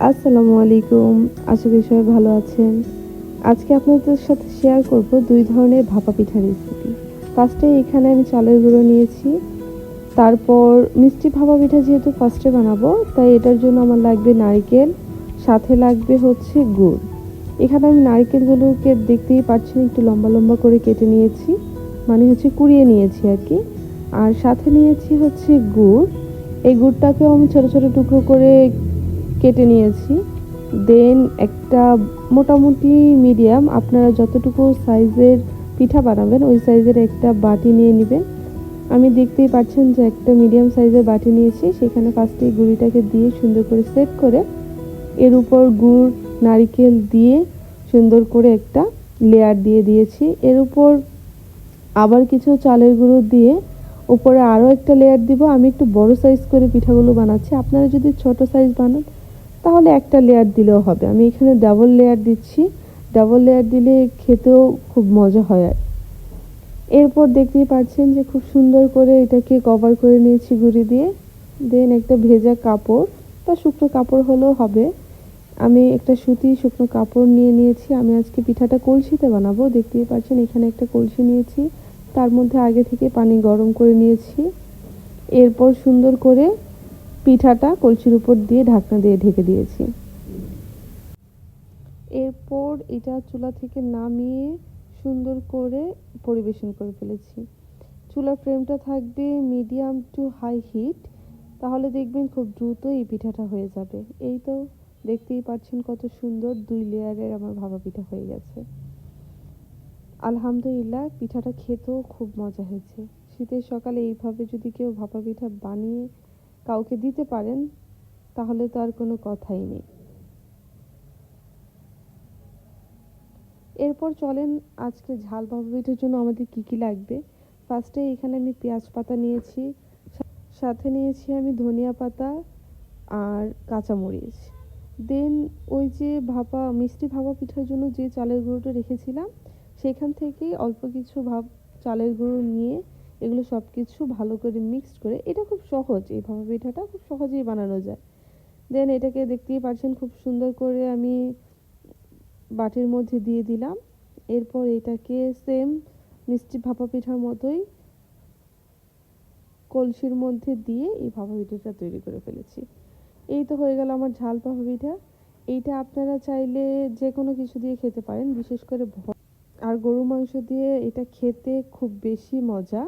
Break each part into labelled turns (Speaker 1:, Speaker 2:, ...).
Speaker 1: আসসালামু আলাইকুম। আশা করি সবাই ভালো আছেন। আজকে আপনাদের সাথে শেয়ার করব ২ ধরনের ভাপা পিঠা রেসিপি। ফার্স্টে এখানে আমি চালের গুঁড়ো নিয়েছি। তারপর মিষ্টি ভাপা পিঠা যেহেতু ফার্স্টে বানাবো, তাই এটার জন্য আমার লাগবে নারকেল, সাথে লাগবে হচ্ছে গুড়। এখানে আমি নারকেলগুলোকে দেখতেই পাচ্ছেন একটু লম্বা লম্বা করে কেটে নিয়েছি, মানে হচ্ছে কুড়িয়ে নিয়েছি আর কি। আর সাথে নিয়েছি হচ্ছে গুড়। এই গুড়টাকেও আমি ছোট ছোট টুকরো করে কেটে নিয়েছি। দেন একটা মোটামুটি মিডিয়াম, আপনারা যতটুকু সাইজের পিঠা বানাবেন ওই সাইজের একটা বাটি নিয়ে নেবেন। আমি দেখতেই পাচ্ছেন যে একটা মিডিয়াম সাইজের বাটি নিয়েছি। সেখানে ফার্স্টে গুঁড়িটাকে দিয়ে সুন্দর করে সেট করে এর উপর গুড় নারিকেল দিয়ে সুন্দর করে একটা লেয়ার দিয়ে দিয়েছি। এর উপর আবার কিছু চালের গুঁড়ো দিয়ে উপরে আরও একটা লেয়ার দিব। আমি একটু বড় সাইজ করে পিঠাগুলো বানাচ্ছি, আপনারা যদি ছোট সাইজ বানান তাহলে একটা লেয়ার দিলেও হবে। আমি এখানে ডাবল লেয়ার দিচ্ছি। ডাবল লেয়ার দিলে খেতেও খুব মজা হয়। আর এরপর দেখতেই পাচ্ছেন যে খুব সুন্দর করে এটাকে কভার করে নিয়েছি গুঁড়ি দিয়ে। দেন একটা ভেজা কাপড় বা শুকনো কাপড় হলেও হবে। আমি একটা সুতি শুকনো কাপড় নিয়ে নিয়েছি। আমি আজকে পিঠাটা কলসিতে বানাবো। দেখতেই পাচ্ছেন এখানে একটা কলসি নিয়েছি, তার মধ্যে আগে থেকে পানি গরম করে নিয়েছি। এরপর সুন্দর করে পিঠাটা কলসির উপর দিয়ে ঢাকনা দিয়ে ঢেকে দিয়েছি। এরপর এটা চুলা থেকে নামিয়ে সুন্দর করে পরিবেশন করে ফেলেছি। চুলার ফ্লেমটা থাকবে মিডিয়াম টু হাই হিট, তাহলে দেখবেন খুব দ্রুত এই পিঠাটা হয়ে যাবে। এই তো দেখতেই পাচ্ছেন কত সুন্দর 2 লেয়ারের আমার ভাপা পিঠা হয়ে গেছে। আলহামদুলিল্লাহ, পিঠাটা খেতেও খুব মজা হয়েছে। শীতের সকালে এইভাবে যদি কেউ ভাপা পিঠা বানিয়ে কাউকে দিতে পারেন তাহলে তো আর কোনো কথাই নেই। এরপর চলেন আজকে ঝাল ভাপা পিঠার জন্য আমাদের কি কি লাগবে। ফার্স্টে এখানে আমি পেঁয়াজ পাতা নিয়েছি, সাথে নিয়েছি আমি ধনিয়া পাতা আর কাঁচামরিচ। দেন ওই যে মিষ্টি ভাপা পিঠার জন্য যে চালের গুঁড়োটা রেখেছিলাম সেখান থেকেই অল্প কিছু চালের গুঁড়ো নিয়ে এগুলো সব কিছু ভালো করে মিক্সড করে, এটা খুব সহজ, এই ভাপা পিঠাটা খুব সহজেই বানানো যায়। দেন এটাকে দেখতেই পাচ্ছেন খুব সুন্দর করে আমি বাটির মধ্যে দিয়ে দিলাম। এরপর এটাকে সেম মিষ্টি ভাপা পিঠার মতোই কলসির মধ্যে দিয়ে এই ভাপা পিঠাটা তৈরি করে ফেলেছি। এই তো হয়ে গেল আমার ঝাল ভাপা পিঠা। এইটা আপনারা চাইলে যে কোনো কিছু দিয়ে খেতে পারেন, বিশেষ করে আর গরু মাংস দিয়ে এটা খেতে খুব বেশি মজা।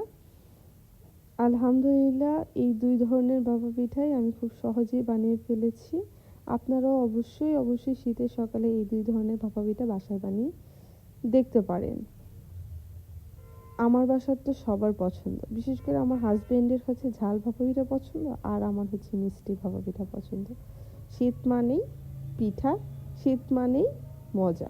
Speaker 1: আলহামদুলিল্লাহ, এই 2 ধরনের ভাপা পিঠাই আমি খুব সহজেই বানিয়ে ফেলেছি। আপনারাও অবশ্যই অবশ্যই শীতের সকালে এই 2 ধরনের ভাপা পিঠা বাসায় বানিয়ে দেখতে পারেন। আমার বাসার তো সবার পছন্দ, বিশেষ করে আমার হাজবেন্ডের হচ্ছে ঝাল ভাপা পিঠা পছন্দ, আর আমার হচ্ছে মিষ্টি ভাপা পিঠা পছন্দ। শীত মানেই পিঠা, শীত মানেই মজা।